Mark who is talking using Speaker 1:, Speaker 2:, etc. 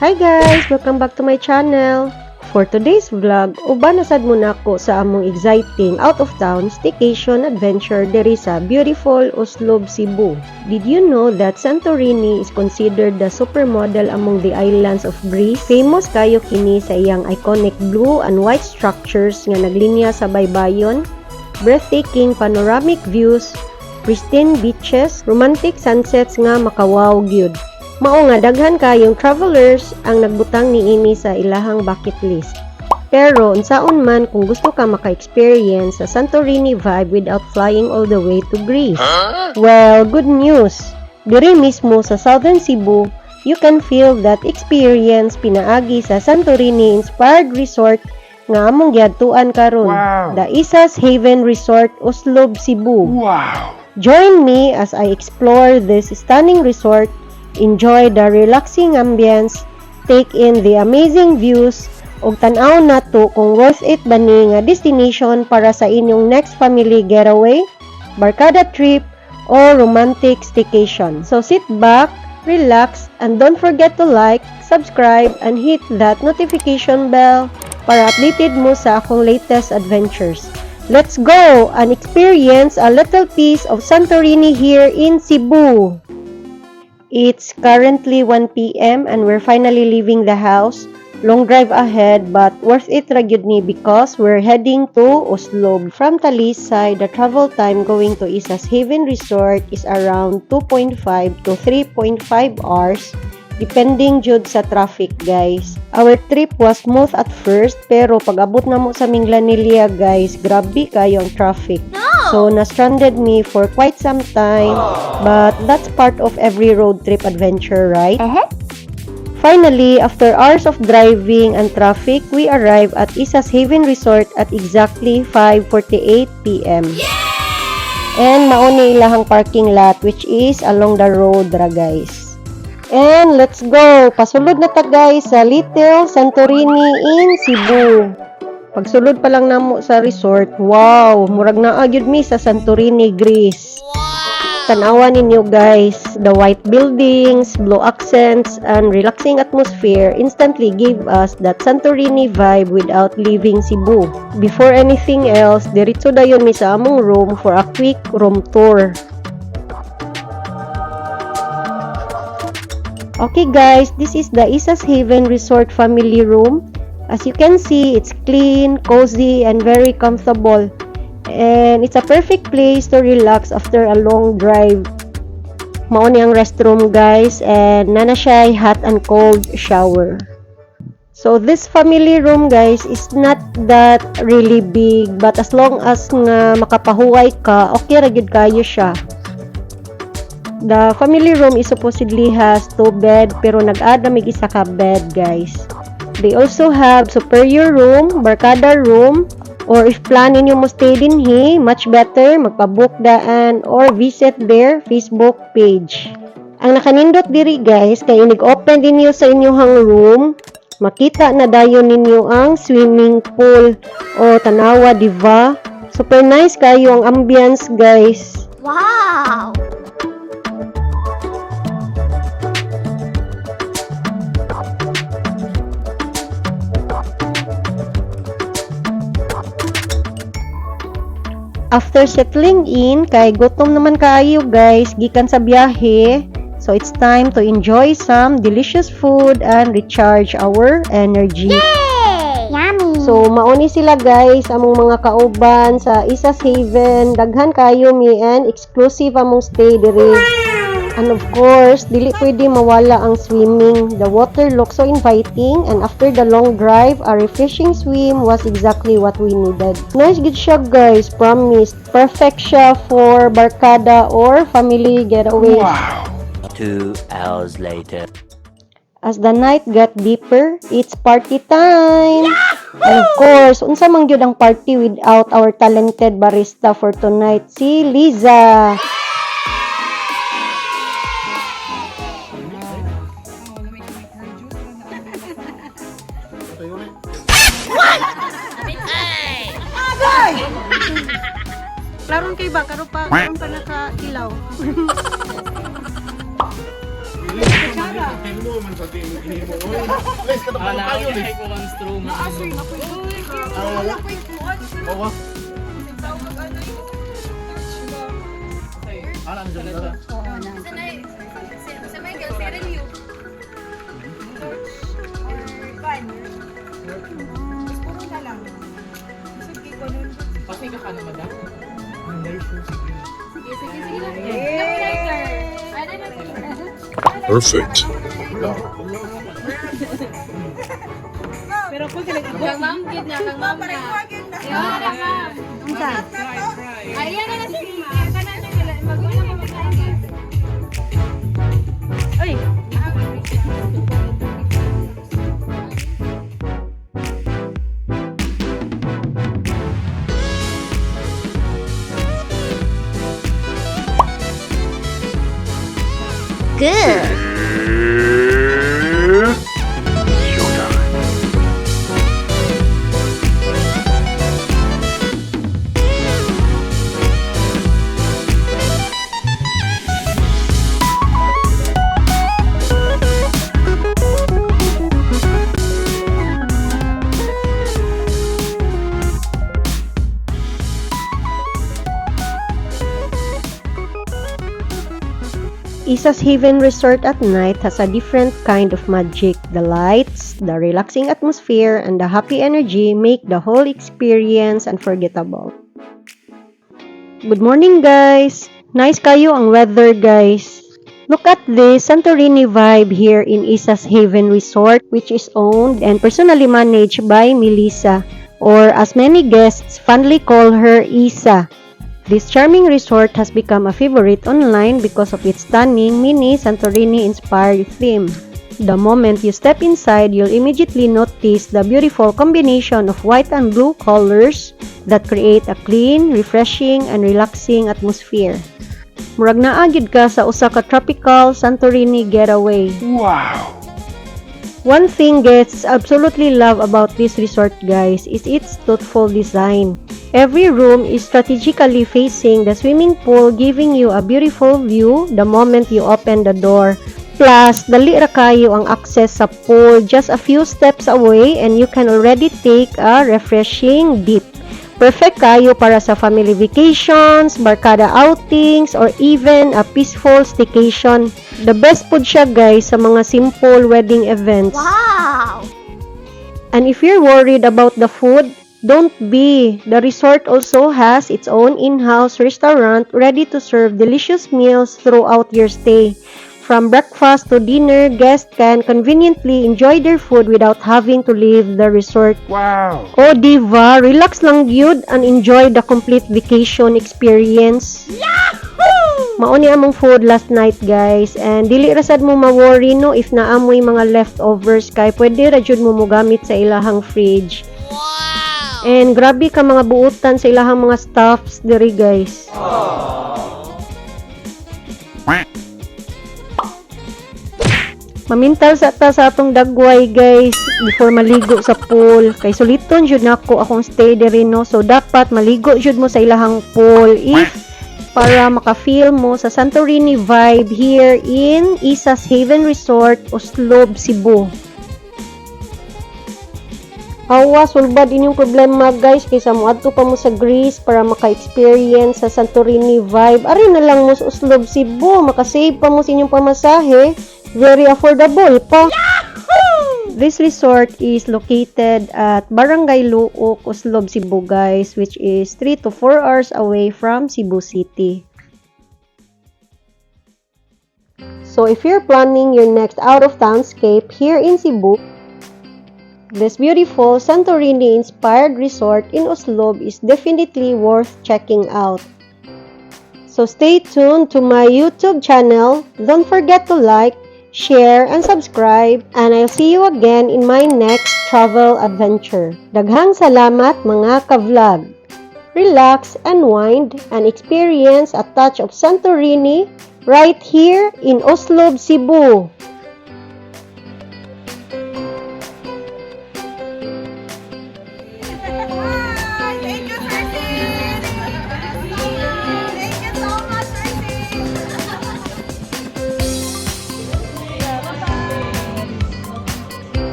Speaker 1: Hi guys! Welcome back to my channel. For today's vlog, uban nasad muna ako sa among exciting out-of-town staycation adventure diri sa beautiful Oslob, Cebu. Did you know that Santorini is considered the supermodel among the islands of Greece? Famous kayo kini sa iyang iconic blue and white structures nga naglinya sa baybayon, breathtaking panoramic views, pristine beaches, romantic sunsets nga makawaw gyud. Mao nga daghan kayong travelers ang nagbutang niini sa ilahang bucket list. Pero unsaon man kung gusto ka maka-experience sa Santorini vibe without flying all the way to Greece? Well, good news. Diri mismo sa Southern Cebu, you can feel that experience pinaagi sa Santorini-inspired resort nga among giadtuan karon.
Speaker 2: Wow.
Speaker 1: The Isas Haven Resort, Oslob, Cebu.
Speaker 2: Wow!
Speaker 1: Join me as I explore this stunning resort, enjoy the relaxing ambience, take in the amazing views, ug tan-aw nato kung worth it ba ni nga destination para sa inyong next family getaway, barkada trip, or romantic staycation. So sit back, relax, and don't forget to like, subscribe, and hit that notification bell para updated mo sa akong latest adventures. Let's go and experience a little piece of Santorini here in Cebu. It's currently 1 p.m. and we're finally leaving the house. Long drive ahead but worth it ra gyud ni because we're heading to Oslob. From Talisay, the travel time going to Isas Haven Resort is around 2.5 to 3.5 hours depending jud sa traffic, guys. Our trip was smooth at first pero pag abot na mo sa Minglanilla, guys, grabe kayo ang traffic. So, na-stranded me for quite some time, but that's part of every road trip adventure, right? Finally, after hours of driving and traffic, we arrived at Isas Haven Resort at exactly 5:48 p.m. And mauni ilahang parking lot which is along the road ra, guys. And let's go! Pasulod na ta, guys, sa Little Santorini in Cebu. Pagsulod pa lang namo sa resort, wow, murag na agyud mi sa Santorini, Greece. Tanawa ninyo, guys, the white buildings, blue accents, and relaxing atmosphere instantly give us that Santorini vibe without leaving Cebu. Before anything else, diretso dayon mi sa among room for a quick room tour. Okay guys, this is the Isas Haven Resort family room. As you can see, it's clean, cozy, and very comfortable. And it's a perfect place to relax after a long drive. Mao ni ang restroom, guys, and nana siya hot and cold shower. So this family room, guys, is not that really big, but as long as nga makapahuway ka, okay ra gyud kayo siya. The family room is supposedly has 2 bed pero nag-add na mig isa ka bed, guys. They also have superior room, barkada room, or if planin nyo mo stay din much better, magpabook daan or visit their Facebook page. Ang nakanindot diri, guys, kay nag-open din niyo sa inyong room, makita na dayon ninyo ang swimming pool o tanawa, diba? Super nice kayo ang ambience, guys.
Speaker 3: Wow!
Speaker 1: After settling in, kay gutom naman kaayo, guys, gikan sa biyahe. So it's time to enjoy some delicious food and recharge our energy.
Speaker 3: Yay! Yummy!
Speaker 1: So mauni sila, guys, among mga kauban sa Isas Haven. Daghan kayo mi and exclusive among stay diri. And of course, dili pwede mawala ang swimming. The water looks so inviting and after the long drive, a refreshing swim was exactly what we needed. Nice good siya, guys, promise. Perfect siya for barkada or family getaway.
Speaker 2: Wow!
Speaker 4: 2 hours later.
Speaker 1: As the night got deeper, it's party time! And of course, unsa man gyud ang party without our talented barista for tonight, si Liza! Klaron kay ba karon pa naka-ilaw.
Speaker 2: mo man sa tingin mo. Let's ka na tayo ni.
Speaker 5: ko ang straw mo.
Speaker 2: Oo. Ana na dyan.
Speaker 6: Sa Michael, sa review.
Speaker 5: Pati ka ka na madam.
Speaker 7: Perfect.
Speaker 6: Kang ma'am, kid na, kang ma'am na. Ayan na si kana na nila. Mag-una mo mag-ain. Oy.
Speaker 3: Good.
Speaker 1: Isa's Haven Resort at night has a different kind of magic. The lights, the relaxing atmosphere, and the happy energy make the whole experience unforgettable. Good morning, guys! Nice kayo ang weather, guys. Look at this Santorini vibe here in Isa's Haven Resort, which is owned and personally managed by Melissa, or as many guests fondly call her, Isa. This charming resort has become a favorite online because of its stunning mini Santorini-inspired theme. The moment you step inside, you'll immediately notice the beautiful combination of white and blue colors that create a clean, refreshing, and relaxing atmosphere. Murag naa gyud ka sa usa ka tropical Santorini getaway.
Speaker 7: Wow.
Speaker 1: One thing guests absolutely love about this resort, guys, is its thoughtful design. Every room is strategically facing the swimming pool, giving you a beautiful view the moment you open the door. Plus, dali ra kayo ang access sa pool just a few steps away and you can already take a refreshing dip. Perfect kayo para sa family vacations, barkada outings, or even a peaceful staycation. The best food siya, guys, sa mga simple wedding events.
Speaker 3: Wow!
Speaker 1: And if you're worried about the food, don't be. The resort also has its own in-house restaurant ready to serve delicious meals throughout your stay. From breakfast to dinner, guests can conveniently enjoy their food without having to leave the resort.
Speaker 7: Wow.
Speaker 1: Oh, diva, relax lang gyud and enjoy the complete vacation experience. Mauni among food last night, guys, and dili ra sad mo ma-worry no if naamoy mga leftovers kay pwede ra jud mo mogamit sa ilahang fridge. And grabe ka mga buutan sa ilahang mga stuffs diri, guys. Mamintal sa ta sa atong dagway, guys, before maligo sa pool. Kay suliton jud nako akong stay diri no. So dapat maligo jud mo sa ilahang pool if para maka-feel mo sa Santorini vibe here in Isa's Haven Resort, Oslob, Cebu. Hawa, sulbad inyong problema, guys, kaysa mo adto pa mo sa Greece para maka-experience sa Santorini vibe. Ari na lang mo sa Oslob, Cebu, maka-save pa mo sa inyong pamasahe. Very affordable pa. Yahoo! This resort is located at Barangay Luok, Oslob, Cebu, guys, which is 3 to 4 hours away from Cebu City. So if you're planning your next out-of-townscape here in Cebu, this beautiful Santorini-inspired resort in Oslob is definitely worth checking out. So stay tuned to my YouTube channel. Don't forget to like, share, and subscribe. And I'll see you again in my next travel adventure. Daghang salamat mga ka-vlog. Relax, unwind, and experience a touch of Santorini right here in Oslob, Cebu.